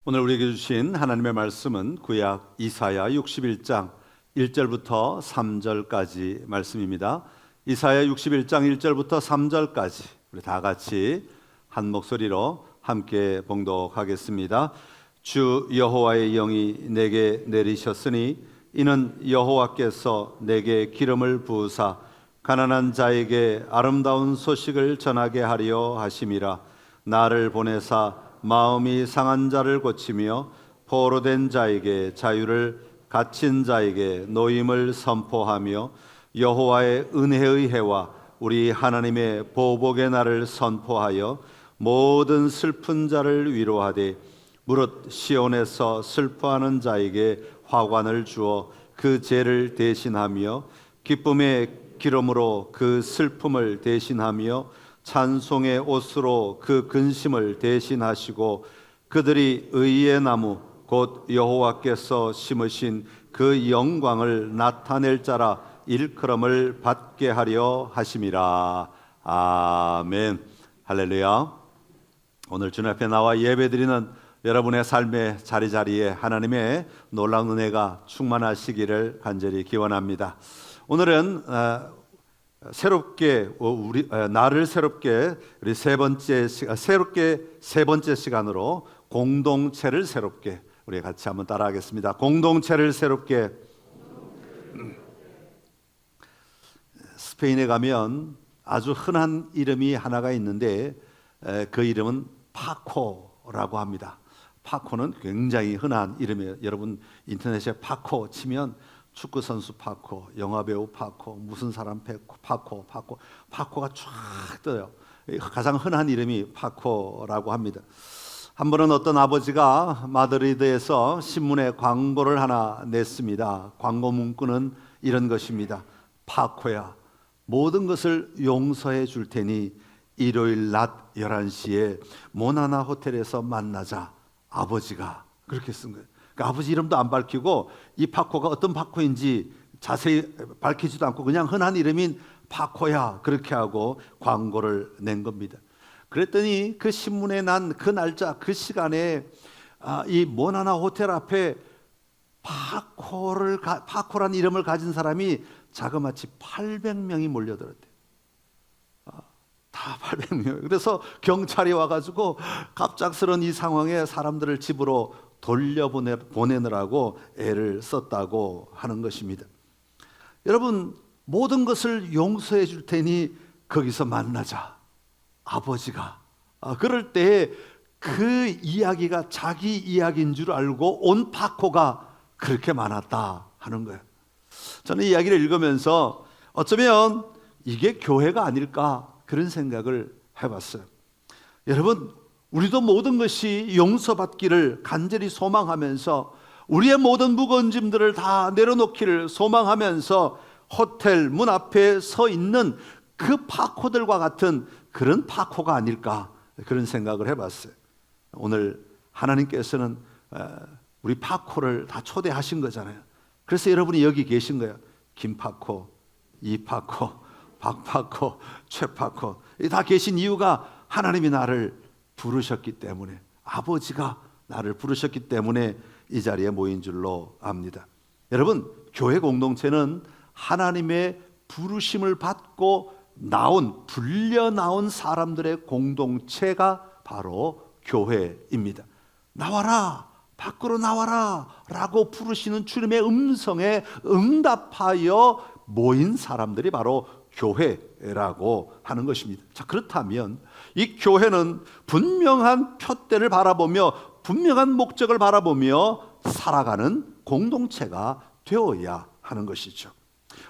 오늘 우리에게 주신 하나님의 말씀은 구약 이사야 61장 1절부터 3절까지 말씀입니다. 이사야 61장 1절부터 3절까지 우리 다 같이 한 목소리로 함께 봉독하겠습니다. 주 여호와의 영이 내게 내리셨으니 이는 여호와께서 내게 기름을 부으사 가난한 자에게 아름다운 소식을 전하게 하려 하심이라. 나를 보내사 마음이 상한 자를 고치며 포로된 자에게 자유를, 갇힌 자에게 노임을 선포하며 여호와의 은혜의 해와 우리 하나님의 보복의 날을 선포하여 모든 슬픈 자를 위로하되 무릇 시온에서 슬퍼하는 자에게 화관을 주어 그 죄를 대신하며 기쁨의 기름으로 그 슬픔을 대신하며 찬송의 옷으로 그 근심을 대신하시고 그들이 의의 나무 곧 여호와께서 심으신 그 영광을 나타낼 자라 일컬음을 받게 하려 하심이라. 아멘. 할렐루야. 오늘 주님 앞에 나와 예배드리는 여러분의 삶의 자리자리에 하나님의 놀라운 은혜가 충만하시기를 간절히 기원합니다. 오늘은 새롭게 나를 새롭게 우리 세 번째 시간으로 공동체를 새롭게 우리 같이 한번 따라하겠습니다. 공동체를 새롭게. 스페인에 가면 아주 흔한 이름이 하나가 있는데 그 이름은 파코라고 합니다. 파코는 굉장히 흔한 이름이에요. 여러분 인터넷에 파코 치면 축구 선수 파코, 영화 배우 파코, 무슨 사람 파코가 쫙 떠요. 가장 흔한 이름이 파코라고 합니다. 한 번은 어떤 아버지가 마드리드에서 신문에 광고를 하나 냈습니다. 광고 문구는 이런 것입니다. 파코야, 모든 것을 용서해 줄 테니 일요일 낮 11시에 모나나 호텔에서 만나자. 아버지가 그렇게 쓴 거예요. 그러니까 아버지 이름도 안 밝히고 이 파코가 어떤 파코인지 자세히 밝히지도 않고 그냥 흔한 이름인 파코야 그렇게 하고 광고를 낸 겁니다. 그랬더니 그 신문에 난 그 날짜 그 시간에 이 모나나 호텔 앞에 파코란 이름을 가진 사람이 자그마치 800명이 몰려들었대요. 다 800명. 그래서 경찰이 와가지고 갑작스런 이 상황에 사람들을 집으로 돌려보내느라고 애를 썼다고 하는 것입니다. 여러분, 모든 것을 용서해 줄 테니 거기서 만나자. 아버지가 그럴 때 그 이야기가 자기 이야기인 줄 알고 온 파코가 그렇게 많았다 하는 거예요. 저는 이 이야기를 읽으면서 어쩌면 이게 교회가 아닐까 그런 생각을 해봤어요. 여러분, 우리도 모든 것이 용서받기를 간절히 소망하면서 우리의 모든 무거운 짐들을 다 내려놓기를 소망하면서 호텔 문 앞에 서 있는 그 파코들과 같은 그런 파코가 아닐까 그런 생각을 해봤어요. 오늘 하나님께서는 우리 파코를 다 초대하신 거잖아요. 그래서 여러분이 여기 계신 거예요. 김파코, 이파코, 박파코, 최파코 다 계신 이유가 하나님이 나를 부르셨기 때문에, 아버지가 나를 부르셨기 때문에 이 자리에 모인 줄로 압니다. 여러분, 교회 공동체는 하나님의 부르심을 받고 불려 나온 사람들의 공동체가 바로 교회입니다. 나와라, 밖으로 나와라 라고 부르시는 주님의 음성에 응답하여 모인 사람들이 바로 교회라고 하는 것입니다. 자, 그렇다면 이 교회는 분명한 표대를 바라보며 분명한 목적을 바라보며 살아가는 공동체가 되어야 하는 것이죠.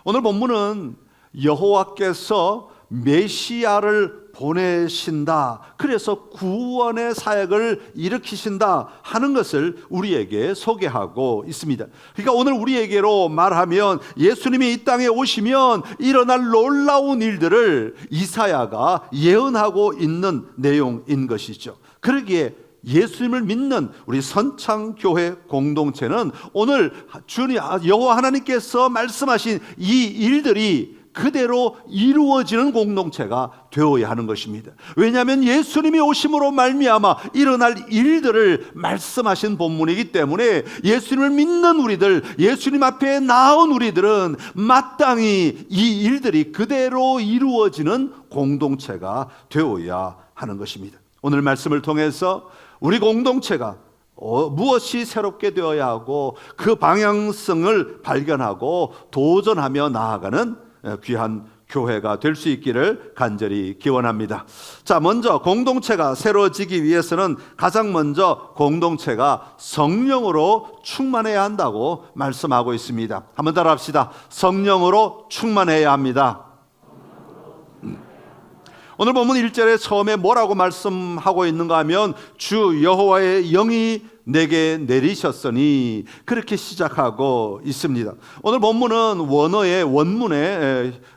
오늘 본문은 여호와께서 메시아를 보내신다, 그래서 구원의 사역을 일으키신다 하는 것을 우리에게 소개하고 있습니다. 그러니까 오늘 우리에게로 말하면 예수님이 이 땅에 오시면 일어날 놀라운 일들을 이사야가 예언하고 있는 내용인 것이죠. 그러기에 예수님을 믿는 우리 선창교회 공동체는 오늘 주님 여호와 하나님께서 말씀하신 이 일들이 그대로 이루어지는 공동체가 되어야 하는 것입니다. 왜냐하면 예수님이 오심으로 말미암아 일어날 일들을 말씀하신 본문이기 때문에 예수님을 믿는 우리들, 예수님 앞에 나온 우리들은 마땅히 이 일들이 그대로 이루어지는 공동체가 되어야 하는 것입니다. 오늘 말씀을 통해서 우리 공동체가 무엇이 새롭게 되어야 하고 그 방향성을 발견하고 도전하며 나아가는 귀한 교회가 될 수 있기를 간절히 기원합니다. 자, 먼저 공동체가 새로워지기 위해서는 가장 먼저 공동체가 성령으로 충만해야 한다고 말씀하고 있습니다. 한번 따라합시다. 성령으로 충만해야 합니다. 오늘 본문 1절에 처음에 뭐라고 말씀하고 있는가 하면 주 여호와의 영이 내게 내리셨으니 그렇게 시작하고 있습니다. 오늘 본문은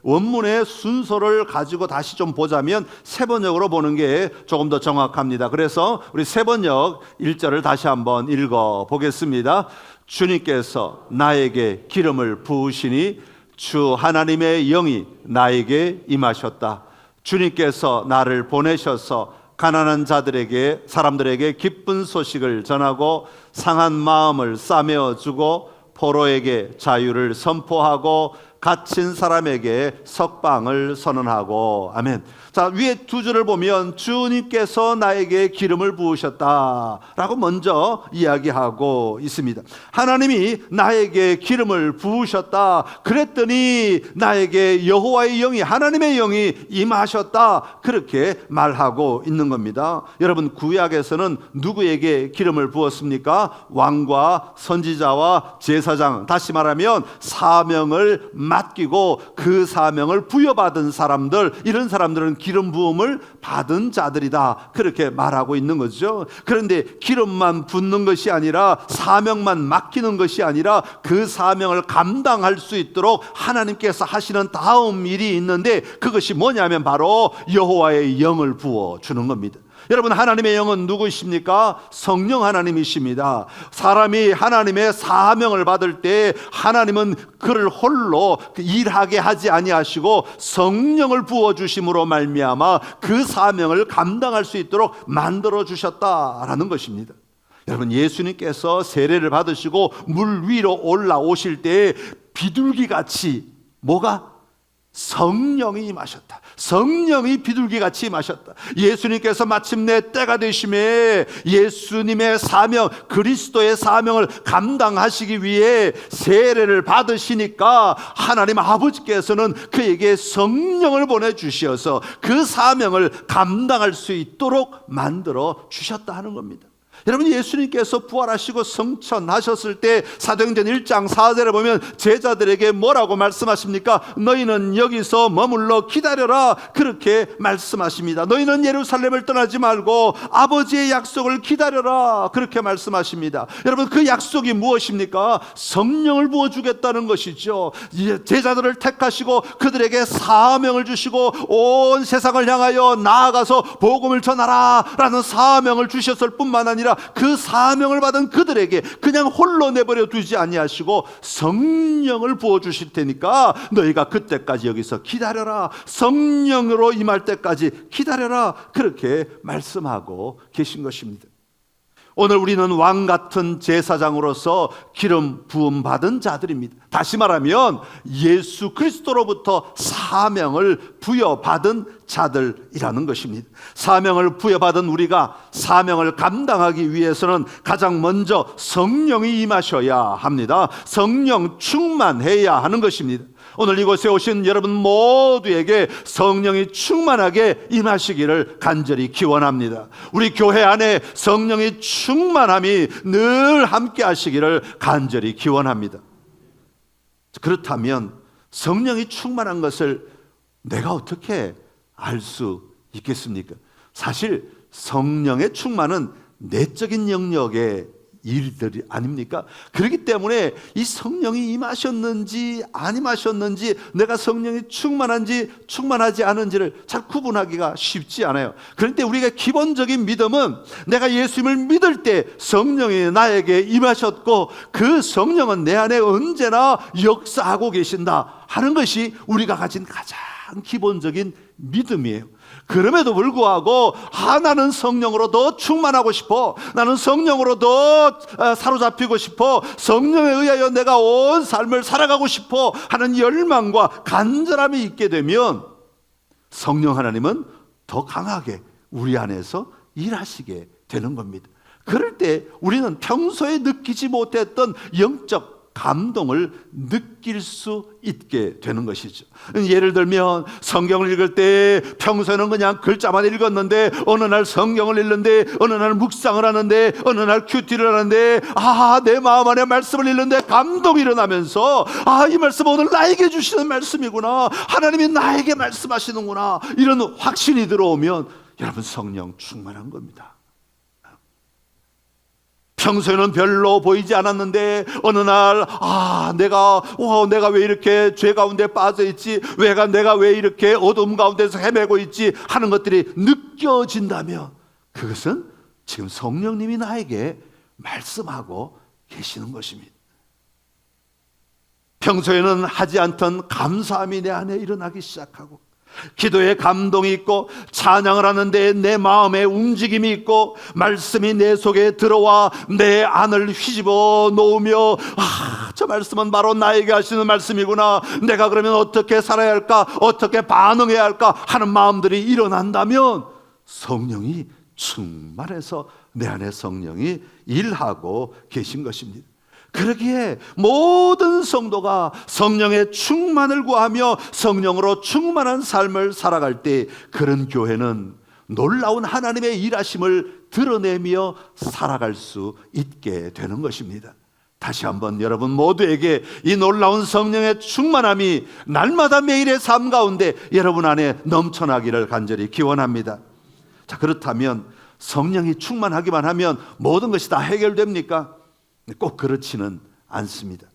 원문의 순서를 가지고 다시 좀 보자면 세번역으로 보는 게 조금 더 정확합니다. 그래서 우리 세번역 1절을 다시 한번 읽어 보겠습니다. 주님께서 나에게 기름을 부으시니 주 하나님의 영이 나에게 임하셨다. 주님께서 나를 보내셔서 가난한 자들에게, 사람들에게 기쁜 소식을 전하고 상한 마음을 싸매어 주고 포로에게 자유를 선포하고 갇힌 사람에게 석방을 선언하고. 아멘. 자, 위에 두 줄을 보면 주님께서 나에게 기름을 부으셨다라고 먼저 이야기하고 있습니다. 하나님이 나에게 기름을 부으셨다. 그랬더니 나에게 여호와의 영이, 하나님의 영이 임하셨다. 그렇게 말하고 있는 겁니다. 여러분, 구약에서는 누구에게 기름을 부었습니까? 왕과 선지자와 제사장, 다시 말하면 사명을 맡기고 그 사명을 부여받은 사람들, 이런 사람들은 기름 부음을 받은 자들이다. 그렇게 말하고 있는 거죠. 그런데 기름만 붓는 것이 아니라, 사명만 맡기는 것이 아니라 그 사명을 감당할 수 있도록 하나님께서 하시는 다음 일이 있는데, 그것이 뭐냐면 바로 여호와의 영을 부어 주는 겁니다. 여러분, 하나님의 영은 누구이십니까? 성령 하나님이십니다. 사람이 하나님의 사명을 받을 때 하나님은 그를 홀로 일하게 하지 아니하시고 성령을 부어주심으로 말미암아 그 사명을 감당할 수 있도록 만들어 주셨다라는 것입니다. 여러분, 예수님께서 세례를 받으시고 물 위로 올라오실 때 비둘기같이 뭐가? 성령이 임하셨다. 성령이 비둘기같이 임하셨다. 예수님께서 마침내 때가 되심에 예수님의 사명, 그리스도의 사명을 감당하시기 위해 세례를 받으시니까 하나님 아버지께서는 그에게 성령을 보내주셔서 그 사명을 감당할 수 있도록 만들어 주셨다 하는 겁니다. 여러분, 예수님께서 부활하시고 성천하셨을 때 사도행전 1장 4절에 보면 제자들에게 뭐라고 말씀하십니까? 너희는 여기서 머물러 기다려라. 그렇게 말씀하십니다. 너희는 예루살렘을 떠나지 말고 아버지의 약속을 기다려라. 그렇게 말씀하십니다. 여러분, 그 약속이 무엇입니까? 성령을 부어주겠다는 것이죠. 제자들을 택하시고 그들에게 사명을 주시고 온 세상을 향하여 나아가서 복음을 전하라 라는 사명을 주셨을 뿐만 아니라 그 사명을 받은 그들에게 그냥 홀로 내버려 두지 아니하시고 성령을 부어주실 테니까 너희가 그때까지 여기서 기다려라. 성령으로 임할 때까지 기다려라. 그렇게 말씀하고 계신 것입니다. 오늘 우리는 왕 같은 제사장으로서 기름 부음 받은 자들입니다. 다시 말하면 예수 그리스도로부터 사명을 부여받은 자들이라는 것입니다. 사명을 부여받은 우리가 사명을 감당하기 위해서는 가장 먼저 성령이 임하셔야 합니다. 성령 충만해야 하는 것입니다. 오늘 이곳에 오신 여러분 모두에게 성령이 충만하게 임하시기를 간절히 기원합니다. 우리 교회 안에 성령이 충만함이 늘 함께 하시기를 간절히 기원합니다. 그렇다면 성령이 충만한 것을 내가 어떻게 알 수 있겠습니까? 사실 성령의 충만은 내적인 영역에 일들이 아닙니까? 그렇기 때문에 이 성령이 임하셨는지 안 임하셨는지, 내가 성령이 충만한지 충만하지 않은지를 잘 구분하기가 쉽지 않아요. 그런데 우리가 기본적인 믿음은 내가 예수님을 믿을 때 성령이 나에게 임하셨고 그 성령은 내 안에 언제나 역사하고 계신다 하는 것이 우리가 가진 가장 기본적인 믿음이에요. 그럼에도 불구하고 나는 성령으로 더 충만하고 싶어, 나는 성령으로 더 사로잡히고 싶어, 성령에 의하여 내가 온 삶을 살아가고 싶어 하는 열망과 간절함이 있게 되면 성령 하나님은 더 강하게 우리 안에서 일하시게 되는 겁니다. 그럴 때 우리는 평소에 느끼지 못했던 영적 감동을 느낄 수 있게 되는 것이죠. 예를 들면 성경을 읽을 때 평소에는 그냥 글자만 읽었는데 어느 날 성경을 읽는데, 어느 날 묵상을 하는데, 어느 날 큐티를 하는데 내 마음 안에 말씀을 읽는데 감동이 일어나면서 이 말씀 오늘 나에게 주시는 말씀이구나, 하나님이 나에게 말씀하시는구나, 이런 확신이 들어오면 여러분 성령 충만한 겁니다. 평소에는 별로 보이지 않았는데 어느 날 내가 왜 이렇게 죄 가운데 빠져 있지, 내가 왜 이렇게 어둠 가운데서 헤매고 있지 하는 것들이 느껴진다면 그것은 지금 성령님이 나에게 말씀하고 계시는 것입니다. 평소에는 하지 않던 감사함이 내 안에 일어나기 시작하고, 기도에 감동이 있고, 찬양을 하는데 내 마음에 움직임이 있고, 말씀이 내 속에 들어와 내 안을 휘집어 놓으며 저 말씀은 바로 나에게 하시는 말씀이구나, 내가 그러면 어떻게 살아야 할까, 어떻게 반응해야 할까 하는 마음들이 일어난다면 성령이 충만해서 내 안에 성령이 일하고 계신 것입니다. 그러기에 모든 성도가 성령의 충만을 구하며 성령으로 충만한 삶을 살아갈 때 그런 교회는 놀라운 하나님의 일하심을 드러내며 살아갈 수 있게 되는 것입니다. 다시 한번 여러분 모두에게 이 놀라운 성령의 충만함이 날마다 매일의 삶 가운데 여러분 안에 넘쳐나기를 간절히 기원합니다. 자, 그렇다면 성령이 충만하기만 하면 모든 것이 다 해결됩니까? 꼭 그렇지는 않습니다.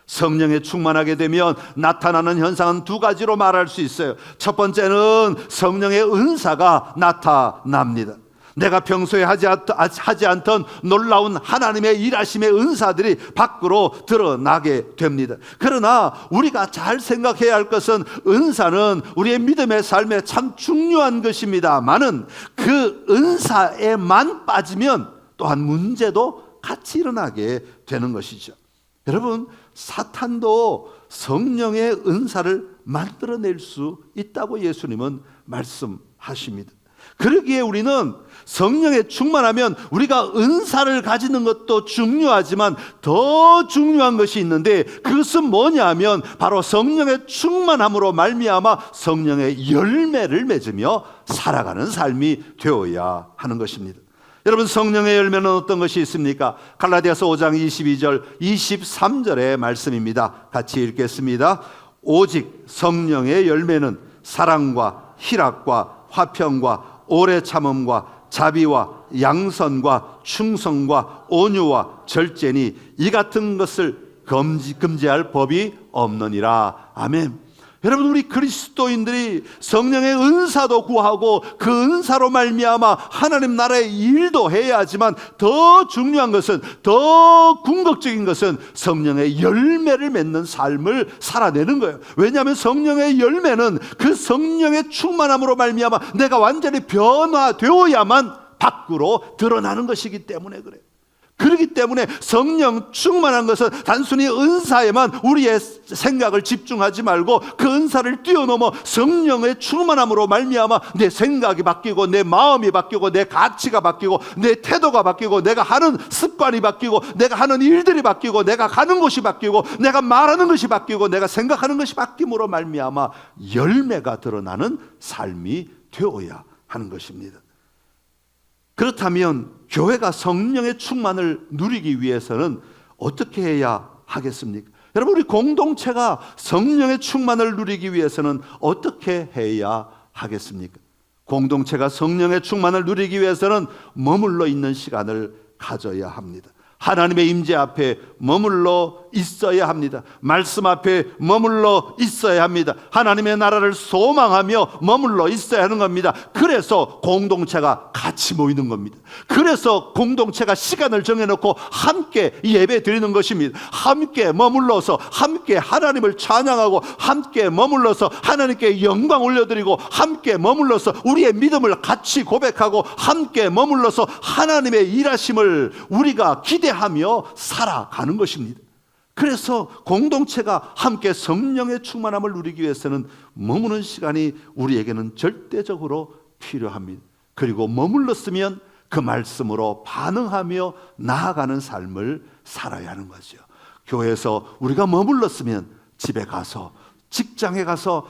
성령에 충만하게 되면 나타나는 현상은 두 가지로 말할 수 있어요. 첫 번째는 성령의 은사가 나타납니다. 내가 평소에 하지 않던 놀라운 하나님의 일하심의 은사들이 밖으로 드러나게 됩니다. 그러나 우리가 잘 생각해야 할 것은 은사는 우리의 믿음의 삶에 참 중요한 것입니다만은 그 은사에만 빠지면 또한 문제도 같이 일어나게 되는 것이죠. 여러분, 사탄도 성령의 은사를 만들어낼 수 있다고 예수님은 말씀하십니다. 그러기에 우리는 성령에 충만하면 우리가 은사를 가지는 것도 중요하지만 더 중요한 것이 있는데, 그것은 뭐냐면 바로 성령의 충만함으로 말미암아 성령의 열매를 맺으며 살아가는 삶이 되어야 하는 것입니다. 여러분, 성령의 열매는 어떤 것이 있습니까? 갈라디아서 5장 22절 23절의 말씀입니다. 같이 읽겠습니다. 오직 성령의 열매는 사랑과 희락과 화평과 오래 참음과 자비와 양선과 충성과 온유와 절제니 이 같은 것을 금지할 법이 없느니라. 아멘. 여러분, 우리 그리스도인들이 성령의 은사도 구하고 그 은사로 말미암아 하나님 나라의 일도 해야 하지만 더 중요한 것은, 더 궁극적인 것은 성령의 열매를 맺는 삶을 살아내는 거예요. 왜냐하면 성령의 열매는 그 성령의 충만함으로 말미암아 내가 완전히 변화되어야만 밖으로 드러나는 것이기 때문에 그래요. 그렇기 때문에 성령 충만한 것은 단순히 은사에만 우리의 생각을 집중하지 말고 그 은사를 뛰어넘어 성령의 충만함으로 말미암아 내 생각이 바뀌고 내 마음이 바뀌고 내 가치가 바뀌고 내 태도가 바뀌고 내가 하는 습관이 바뀌고 내가 하는 일들이 바뀌고 내가 가는 곳이 바뀌고 내가 말하는 것이 바뀌고 내가 생각하는 것이 바뀜으로 말미암아 열매가 드러나는 삶이 되어야 하는 것입니다. 그렇다면 교회가 성령의 충만을 누리기 위해서는 어떻게 해야 하겠습니까? 여러분, 우리 공동체가 성령의 충만을 누리기 위해서는 어떻게 해야 하겠습니까? 공동체가 성령의 충만을 누리기 위해서는 머물러 있는 시간을 가져야 합니다. 하나님의 임재 앞에 머물러 있어야 합니다. 말씀 앞에 머물러 있어야 합니다. 하나님의 나라를 소망하며 머물러 있어야 하는 겁니다. 그래서 공동체가 같이 모이는 겁니다. 그래서 공동체가 시간을 정해놓고 함께 예배 드리는 것입니다. 함께 머물러서 함께 하나님을 찬양하고 함께 머물러서 하나님께 영광 올려드리고 함께 머물러서 우리의 믿음을 같이 고백하고 함께 머물러서 하나님의 일하심을 우리가 기대하며 살아가는 것입니다. 그래서 공동체가 함께 성령의 충만함을 누리기 위해서는 머무는 시간이 우리에게는 절대적으로 필요합니다. 그리고 머물렀으면 그 말씀으로 반응하며 나아가는 삶을 살아야 하는 거죠. 교회에서 우리가 머물렀으면 집에 가서 직장에 가서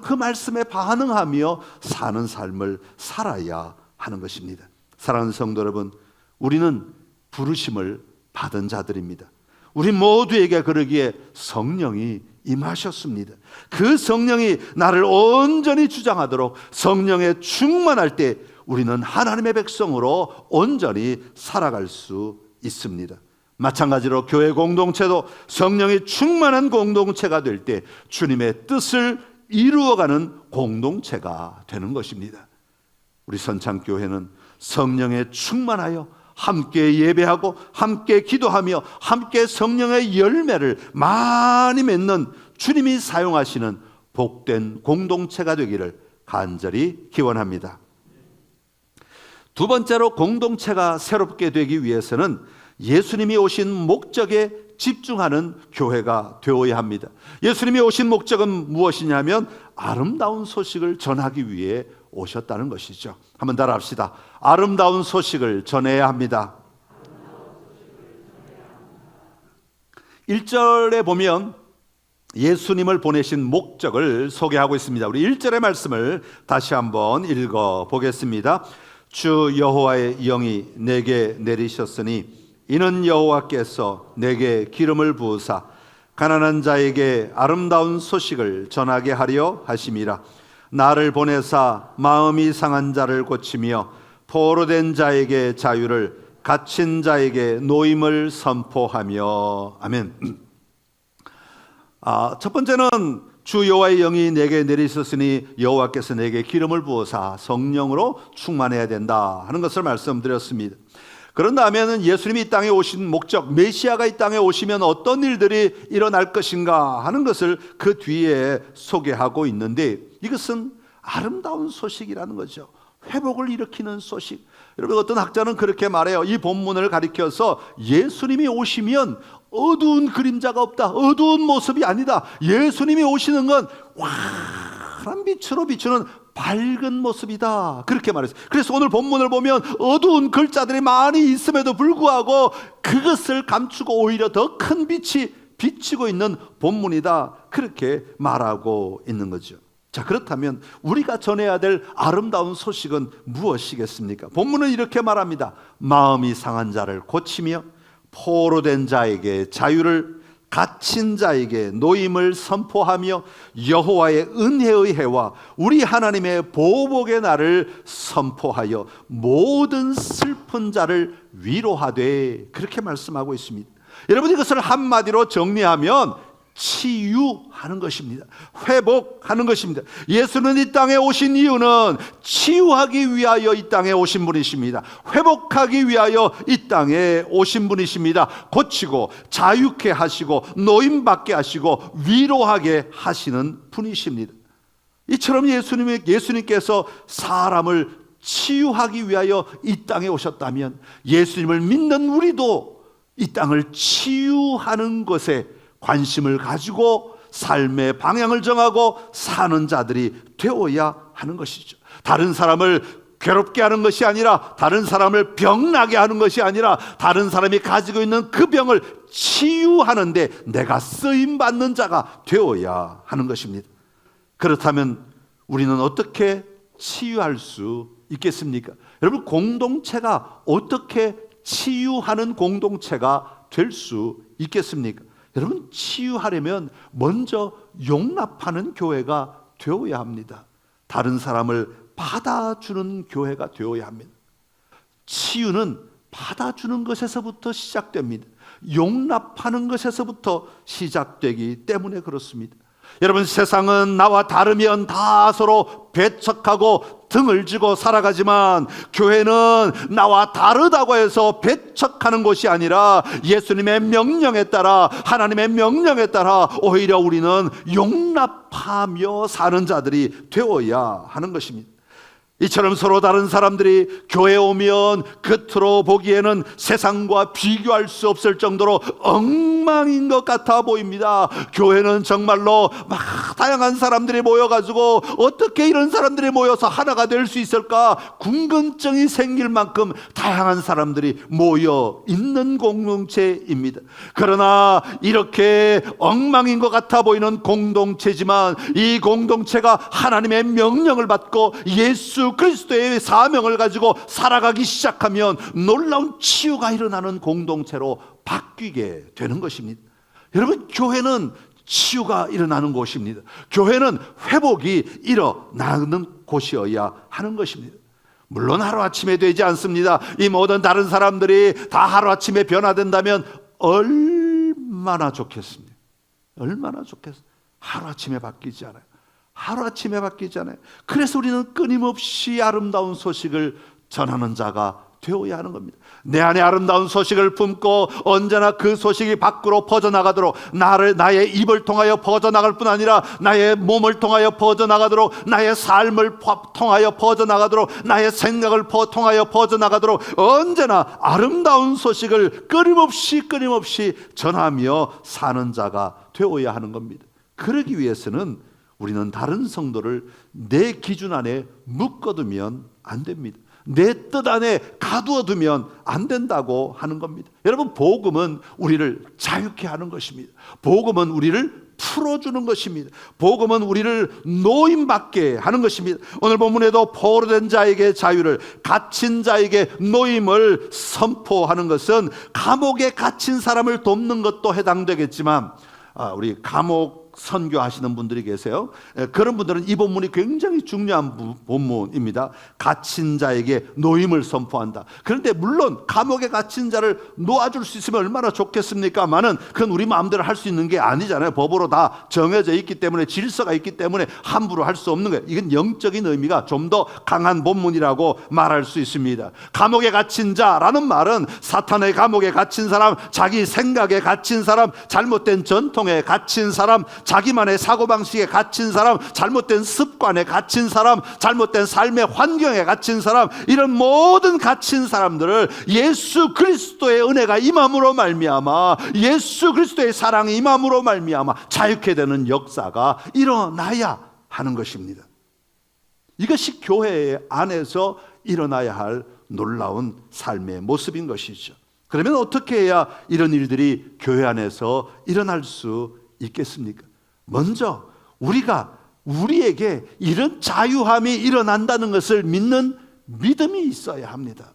그 말씀에 반응하며 사는 삶을 살아야 하는 것입니다. 사랑하는 성도 여러분, 우리는 부르심을 받은 자들입니다. 우리 모두에게 그러기에 성령이 임하셨습니다. 그 성령이 나를 온전히 주장하도록 성령에 충만할 때 우리는 하나님의 백성으로 온전히 살아갈 수 있습니다. 마찬가지로 교회 공동체도 성령이 충만한 공동체가 될 때 주님의 뜻을 이루어가는 공동체가 되는 것입니다. 우리 선창교회는 성령에 충만하여 함께 예배하고 함께 기도하며 함께 성령의 열매를 많이 맺는 주님이 사용하시는 복된 공동체가 되기를 간절히 기원합니다. 두 번째로, 공동체가 새롭게 되기 위해서는 예수님이 오신 목적에 집중하는 교회가 되어야 합니다. 예수님이 오신 목적은 무엇이냐면 아름다운 소식을 전하기 위해 오셨다는 것이죠. 한번 따라합시다. 아름다운 소식을 전해야 합니다. 1절에 보면 예수님을 보내신 목적을 소개하고 있습니다. 우리 1절의 말씀을 다시 한번 읽어 보겠습니다. 주 여호와의 영이 내게 내리셨으니 이는 여호와께서 내게 기름을 부으사 가난한 자에게 아름다운 소식을 전하게 하려 하심이라. 나를 보내사 마음이 상한 자를 고치며 포로된 자에게 자유를, 갇힌 자에게 노임을 선포하며. 아멘. 첫 번째는 주 여호와의 영이 내게 내리셨으니 여호와께서 내게 기름을 부어사 성령으로 충만해야 된다 하는 것을 말씀드렸습니다. 그런 다음에는 예수님이 이 땅에 오신 목적, 메시아가 이 땅에 오시면 어떤 일들이 일어날 것인가 하는 것을 그 뒤에 소개하고 있는데, 이것은 아름다운 소식이라는 거죠. 회복을 일으키는 소식. 여러분, 어떤 학자는 그렇게 말해요. 이 본문을 가리켜서 예수님이 오시면 어두운 그림자가 없다, 어두운 모습이 아니다. 예수님이 오시는 건 환한 빛으로 비추는 밝은 모습이다, 그렇게 말했어요. 그래서 오늘 본문을 보면 어두운 글자들이 많이 있음에도 불구하고 그것을 감추고 오히려 더 큰 빛이 비치고 있는 본문이다, 그렇게 말하고 있는 거죠. 자, 그렇다면 우리가 전해야 될 아름다운 소식은 무엇이겠습니까? 본문은 이렇게 말합니다. 마음이 상한 자를 고치며 포로된 자에게 자유를, 갇힌 자에게 노임을 선포하며 여호와의 은혜의 해와 우리 하나님의 보복의 날을 선포하여 모든 슬픈 자를 위로하되, 그렇게 말씀하고 있습니다. 여러분, 이것을 한마디로 정리하면 치유하는 것입니다. 회복하는 것입니다. 예수는 이 땅에 오신 이유는 치유하기 위하여 이 땅에 오신 분이십니다. 회복하기 위하여 이 땅에 오신 분이십니다. 고치고 자유케 하시고 노임받게 하시고 위로하게 하시는 분이십니다. 이처럼 예수님께서 사람을 치유하기 위하여 이 땅에 오셨다면 예수님을 믿는 우리도 이 땅을 치유하는 것에 관심을 가지고 삶의 방향을 정하고 사는 자들이 되어야 하는 것이죠. 다른 사람을 괴롭게 하는 것이 아니라, 다른 사람을 병나게 하는 것이 아니라, 다른 사람이 가지고 있는 그 병을 치유하는데 내가 쓰임받는 자가 되어야 하는 것입니다. 그렇다면 우리는 어떻게 치유할 수 있겠습니까? 여러분, 공동체가 어떻게 치유하는 공동체가 될 수 있겠습니까? 여러분, 치유하려면 먼저 용납하는 교회가 되어야 합니다. 다른 사람을 받아주는 교회가 되어야 합니다. 치유는 받아주는 것에서부터 시작됩니다. 용납하는 것에서부터 시작되기 때문에 그렇습니다. 여러분, 세상은 나와 다르면 다 서로 배척하고 등을 쥐고 살아가지만 교회는 나와 다르다고 해서 배척하는 곳이 아니라 예수님의 명령에 따라, 하나님의 명령에 따라 오히려 우리는 용납하며 사는 자들이 되어야 하는 것입니다. 이처럼 서로 다른 사람들이 교회에 오면 겉으로 보기에는 세상과 비교할 수 없을 정도로 엉망인 것 같아 보입니다. 교회는 정말로 막 다양한 사람들이 모여가지고 어떻게 이런 사람들이 모여서 하나가 될 수 있을까 궁금증이 생길 만큼 다양한 사람들이 모여 있는 공동체입니다. 그러나 이렇게 엉망인 것 같아 보이는 공동체지만 이 공동체가 하나님의 명령을 받고 예수 그리스도의 사명을 가지고 살아가기 시작하면 놀라운 치유가 일어나는 공동체로 바뀌게 되는 것입니다. 여러분, 교회는 치유가 일어나는 곳입니다. 교회는 회복이 일어나는 곳이어야 하는 것입니다. 물론 하루아침에 되지 않습니다. 이 모든 다른 사람들이 다 하루아침에 변화된다면 얼마나 좋겠습니까? 얼마나 좋겠어요. 하루아침에 바뀌지 않아요. 하루아침에 바뀌지 않아요. 그래서 우리는 끊임없이 아름다운 소식을 전하는 자가 되어야 하는 겁니다. 내 안에 아름다운 소식을 품고 언제나 그 소식이 밖으로 퍼져나가도록, 나의 입을 통하여 퍼져나갈 뿐 아니라 나의 몸을 통하여 퍼져나가도록, 나의 삶을 통하여 퍼져나가도록, 나의 생각을 통하여 퍼져나가도록 언제나 아름다운 소식을 끊임없이 전하며 사는 자가 되어야 하는 겁니다. 그러기 위해서는 우리는 다른 성도를 내 기준 안에 묶어두면 안 됩니다. 내 뜻 안에 가두어두면 안 된다고 하는 겁니다. 여러분, 복음은 우리를 자유케 하는 것입니다. 복음은 우리를 풀어주는 것입니다. 복음은 우리를 노임받게 하는 것입니다. 오늘 본문에도 포로된 자에게 자유를, 갇힌 자에게 노임을 선포하는 것은 감옥에 갇힌 사람을 돕는 것도 해당되겠지만, 우리 감옥 선교하시는 분들이 계세요. 그런 분들은 이 본문이 굉장히 중요한 본문입니다. 갇힌 자에게 노임을 선포한다. 그런데 물론 감옥에 갇힌 자를 놓아줄 수 있으면 얼마나 좋겠습니까마는 그건 우리 마음대로 할 수 있는 게 아니잖아요. 법으로 다 정해져 있기 때문에, 질서가 있기 때문에 함부로 할 수 없는 거예요. 이건 영적인 의미가 좀 더 강한 본문이라고 말할 수 있습니다. 감옥에 갇힌 자라는 말은 사탄의 감옥에 갇힌 사람, 자기 생각에 갇힌 사람, 잘못된 전통에 갇힌 사람, 자기만의 사고방식에 갇힌 사람, 잘못된 습관에 갇힌 사람, 잘못된 삶의 환경에 갇힌 사람, 이런 모든 갇힌 사람들을 예수 그리스도의 은혜가 임함으로 말미암아, 예수 그리스도의 사랑이 임함으로 말미암아 자유케 되는 역사가 일어나야 하는 것입니다. 이것이 교회 안에서 일어나야 할 놀라운 삶의 모습인 것이죠. 그러면 어떻게 해야 이런 일들이 교회 안에서 일어날 수 있겠습니까? 먼저 우리에게 이런 자유함이 일어난다는 것을 믿는 믿음이 있어야 합니다.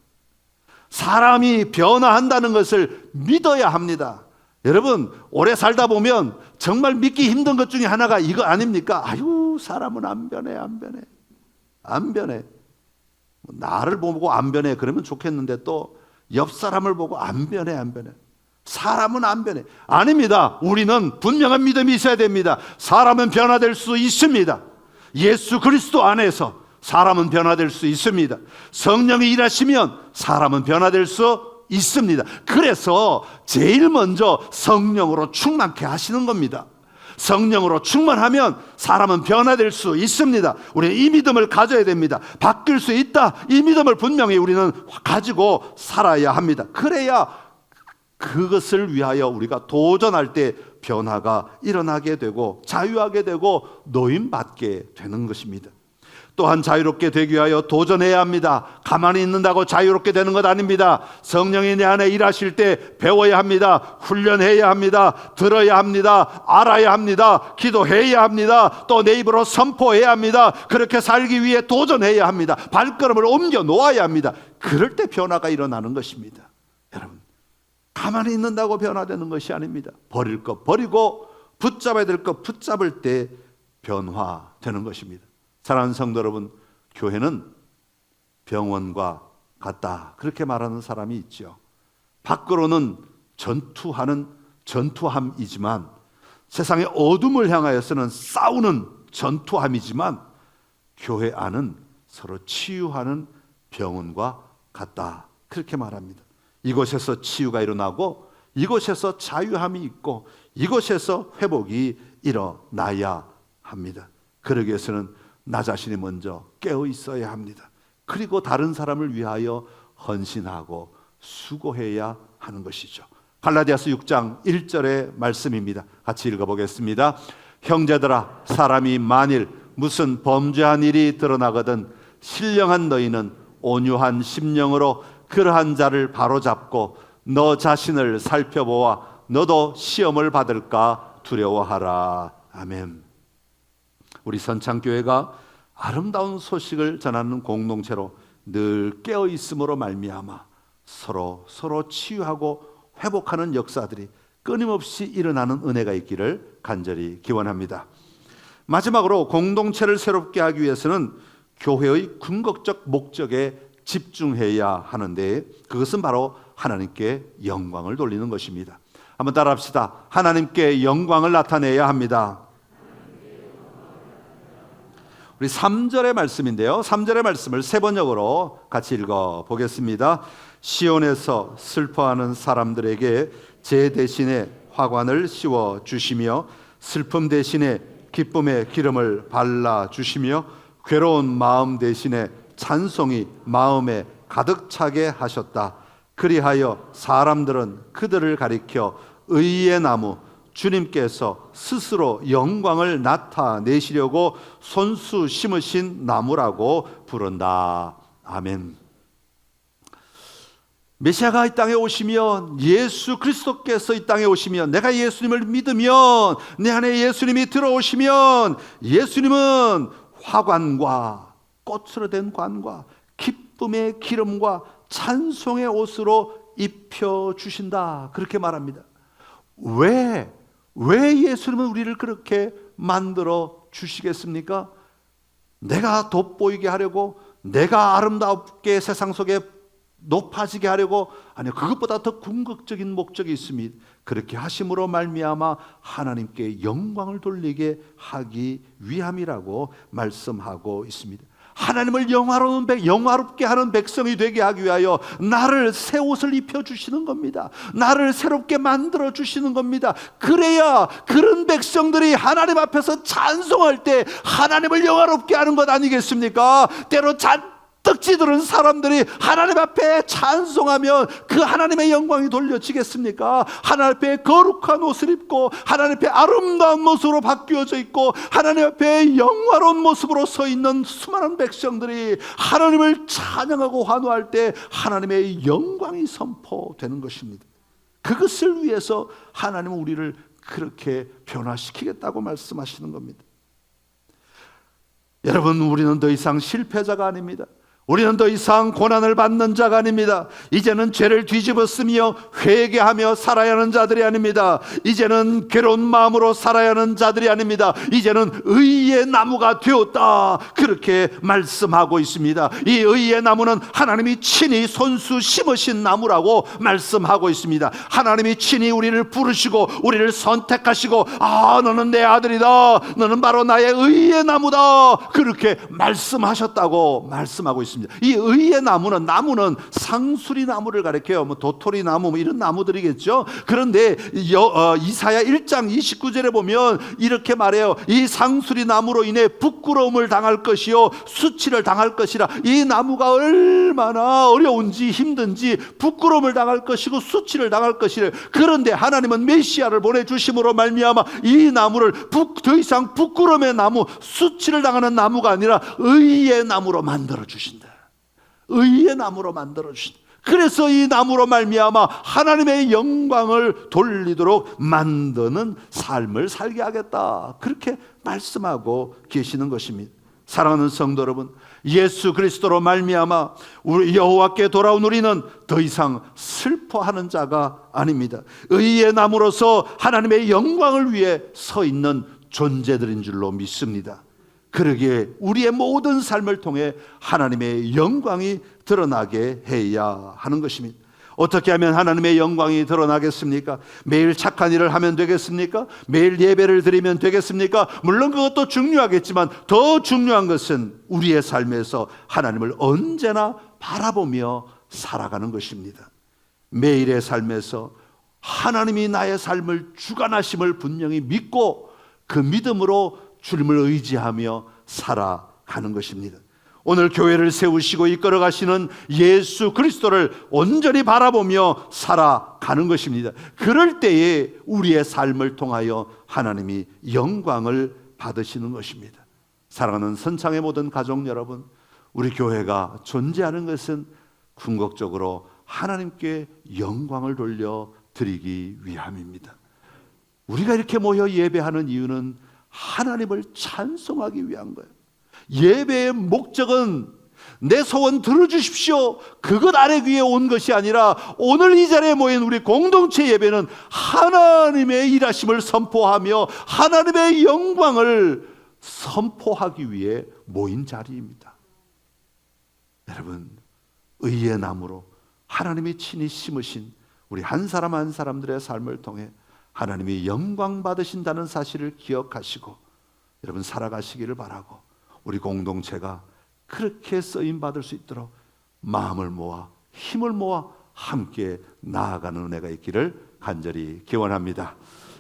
사람이 변화한다는 것을 믿어야 합니다. 여러분, 오래 살다 보면 정말 믿기 힘든 것 중에 하나가 이거 아닙니까? 아유, 사람은 안 변해. 나를 보고 안 변해 그러면 좋겠는데 또 옆 사람을 보고 안 변해. 사람은 안 변해. 아닙니다. 우리는 분명한 믿음이 있어야 됩니다. 사람은 변화될 수 있습니다. 예수 그리스도 안에서 사람은 변화될 수 있습니다. 성령이 일하시면 사람은 변화될 수 있습니다. 그래서 제일 먼저 성령으로 충만케 하시는 겁니다. 성령으로 충만하면 사람은 변화될 수 있습니다. 우리는 이 믿음을 가져야 됩니다. 바뀔 수 있다, 이 믿음을 분명히 우리는 가지고 살아야 합니다. 그래야 그것을 위하여 우리가 도전할 때 변화가 일어나게 되고 자유하게 되고 노임받게 되는 것입니다. 또한 자유롭게 되기 위하여 도전해야 합니다. 가만히 있는다고 자유롭게 되는 것 아닙니다. 성령이 내 안에 일하실 때 배워야 합니다. 훈련해야 합니다. 들어야 합니다. 알아야 합니다. 기도해야 합니다. 또 내 입으로 선포해야 합니다. 그렇게 살기 위해 도전해야 합니다. 발걸음을 옮겨 놓아야 합니다. 그럴 때 변화가 일어나는 것입니다. 여러분, 가만히 있는다고 변화되는 것이 아닙니다. 버릴 것 버리고 붙잡아야 될 것 붙잡을 때 변화되는 것입니다. 사랑하는 성도 여러분, 교회는 병원과 같다. 그렇게 말하는 사람이 있죠. 밖으로는 전투함이지만 세상의 어둠을 향하여서는 싸우는 전투함이지만 교회 안은 서로 치유하는 병원과 같다. 그렇게 말합니다. 이곳에서 치유가 일어나고 이곳에서 자유함이 있고 이곳에서 회복이 일어나야 합니다. 그러기 위해서는 나 자신이 먼저 깨어 있어야 합니다. 그리고 다른 사람을 위하여 헌신하고 수고해야 하는 것이죠. 갈라디아서 6장 1절의 말씀입니다. 같이 읽어보겠습니다. 형제들아, 사람이 만일 무슨 범죄한 일이 드러나거든 신령한 너희는 온유한 심령으로 그러한 자를 바로잡고 너 자신을 살펴보아 너도 시험을 받을까 두려워하라. 아멘. 우리 선창교회가 아름다운 소식을 전하는 공동체로 늘 깨어 있음으로 말미암아 서로 치유하고 회복하는 역사들이 끊임없이 일어나는 은혜가 있기를 간절히 기원합니다. 마지막으로 공동체를 새롭게 하기 위해서는 교회의 궁극적 목적에 집중해야 하는데 그것은 바로 하나님께 영광을 돌리는 것입니다. 한번 따라합시다. 하나님께 영광을 나타내야 합니다. 우리 3절의 말씀인데요, 3절의 말씀을 세 번역으로 같이 읽어보겠습니다. 시온에서 슬퍼하는 사람들에게 제 대신에 화관을 씌워 주시며 슬픔 대신에 기쁨의 기름을 발라 주시며 괴로운 마음 대신에 찬송이 마음에 가득 차게 하셨다. 그리하여 사람들은 그들을 가리켜 의의 나무, 주님께서 스스로 영광을 나타내시려고 손수 심으신 나무라고 부른다. 아멘. 메시아가 이 땅에 오시면, 예수 그리스도께서 이 땅에 오시면, 내가 예수님을 믿으면, 내 안에 예수님이 들어오시면 예수님은 화관과 꽃으로 된 관과 기쁨의 기름과 찬송의 옷으로 입혀주신다. 그렇게 말합니다. 왜 예수님은 우리를 그렇게 만들어 주시겠습니까? 내가 돋보이게 하려고, 내가 아름답게 세상 속에 높아지게 하려고? 아니요, 그것보다 더 궁극적인 목적이 있습니다. 그렇게 하심으로 말미암아 하나님께 영광을 돌리게 하기 위함이라고 말씀하고 있습니다. 하나님을 영화롭게 하는 백성이 되게 하기 위하여 나를 새 옷을 입혀주시는 겁니다. 나를 새롭게 만들어주시는 겁니다. 그래야 그런 백성들이 하나님 앞에서 찬송할 때 하나님을 영화롭게 하는 것 아니겠습니까? 때로 떡지들은 사람들이 하나님 앞에 찬송하면 그 하나님의 영광이 돌려지겠습니까? 하나님 앞에 거룩한 옷을 입고 하나님 앞에 아름다운 모습으로 바뀌어져 있고 하나님 앞에 영화로운 모습으로 서 있는 수많은 백성들이 하나님을 찬양하고 환호할 때 하나님의 영광이 선포되는 것입니다. 그것을 위해서 하나님은 우리를 그렇게 변화시키겠다고 말씀하시는 겁니다. 여러분, 우리는 더 이상 실패자가 아닙니다. 우리는 더 이상 고난을 받는 자가 아닙니다. 이제는 죄를 뒤집었으며 회개하며 살아야 하는 자들이 아닙니다. 이제는 괴로운 마음으로 살아야 하는 자들이 아닙니다. 이제는 의의 나무가 되었다. 그렇게 말씀하고 있습니다. 이 의의 나무는 하나님이 친히 손수 심으신 나무라고 말씀하고 있습니다. 하나님이 친히 우리를 부르시고 우리를 선택하시고, 너는 내 아들이다, 너는 바로 나의 의의 나무다, 그렇게 말씀하셨다고 말씀하고 있습니다. 이 의의 나무는 상수리 나무를 가리켜요. 도토리 나무 이런 나무들이겠죠. 그런데 이사야 1장 29절에 보면 이렇게 말해요. 이 상수리 나무로 인해 부끄러움을 당할 것이요 수치를 당할 것이라. 이 나무가 얼마나 어려운지 힘든지 부끄러움을 당할 것이고 수치를 당할 것이래. 그런데 하나님은 메시아를 보내주심으로 말미암아 이 나무를 더 이상 부끄러움의 나무, 수치를 당하는 나무가 아니라 의의 나무로 만들어 주신다. 의의 나무로 만들어 주신다. 그래서 이 나무로 말미암아 하나님의 영광을 돌리도록 만드는 삶을 살게 하겠다. 그렇게 말씀하고 계시는 것입니다. 사랑하는 성도 여러분, 예수 그리스도로 말미암아 우리 여호와께 돌아온 우리는 더 이상 슬퍼하는 자가 아닙니다. 의의 나무로서 하나님의 영광을 위해 서 있는 존재들인 줄로 믿습니다. 그러기에 우리의 모든 삶을 통해 하나님의 영광이 드러나게 해야 하는 것입니다. 어떻게 하면 하나님의 영광이 드러나겠습니까? 매일 착한 일을 하면 되겠습니까? 매일 예배를 드리면 되겠습니까? 물론 그것도 중요하겠지만 더 중요한 것은 우리의 삶에서 하나님을 언제나 바라보며 살아가는 것입니다. 매일의 삶에서 하나님이 나의 삶을 주관하심을 분명히 믿고 그 믿음으로 주님을 의지하며 살아가는 것입니다. 오늘 교회를 세우시고 이끌어 가시는 예수 그리스도를 온전히 바라보며 살아가는 것입니다. 그럴 때에 우리의 삶을 통하여 하나님이 영광을 받으시는 것입니다. 사랑하는 선창의 모든 가족 여러분, 우리 교회가 존재하는 것은 궁극적으로 하나님께 영광을 돌려 드리기 위함입니다. 우리가 이렇게 모여 예배하는 이유는 하나님을 찬송하기 위한 거예요. 예배의 목적은 내 소원 들어주십시오, 그것 아래기 위해 온 것이 아니라 오늘 이 자리에 모인 우리 공동체 예배는 하나님의 일하심을 선포하며 하나님의 영광을 선포하기 위해 모인 자리입니다. 여러분, 의의 나무로 하나님이 친히 심으신 우리 한 사람 한 사람들의 삶을 통해 하나님이 영광 받으신다는 사실을 기억하시고 여러분 살아가시기를 바라고, 우리 공동체가 그렇게 쓰임받을 수 있도록 마음을 모아 힘을 모아 함께 나아가는 은혜가 있기를 간절히 기원합니다.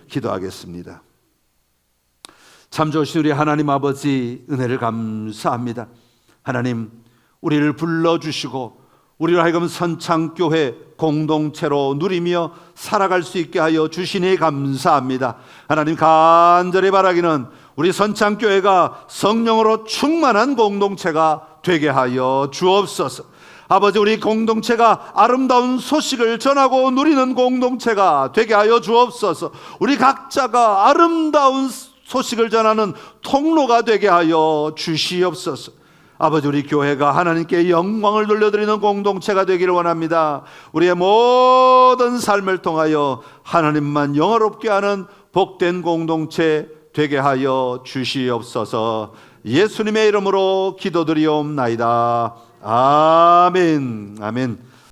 기도하겠습니다. 참 좋으신 우리 하나님 아버지, 은혜를 감사합니다. 하나님, 우리를 불러주시고 우리로 하여금 선창교회 공동체로 누리며 살아갈 수 있게 하여 주시니 감사합니다. 하나님, 간절히 바라기는 우리 선창교회가 성령으로 충만한 공동체가 되게 하여 주옵소서. 아버지, 우리 공동체가 아름다운 소식을 전하고 누리는 공동체가 되게 하여 주옵소서. 우리 각자가 아름다운 소식을 전하는 통로가 되게 하여 주시옵소서. 아버지, 우리 교회가 하나님께 영광을 돌려드리는 공동체가 되기를 원합니다. 우리의 모든 삶을 통하여 하나님만 영화롭게 하는 복된 공동체 되게 하여 주시옵소서. 예수님의 이름으로 기도드리옵나이다. 아멘. 아멘.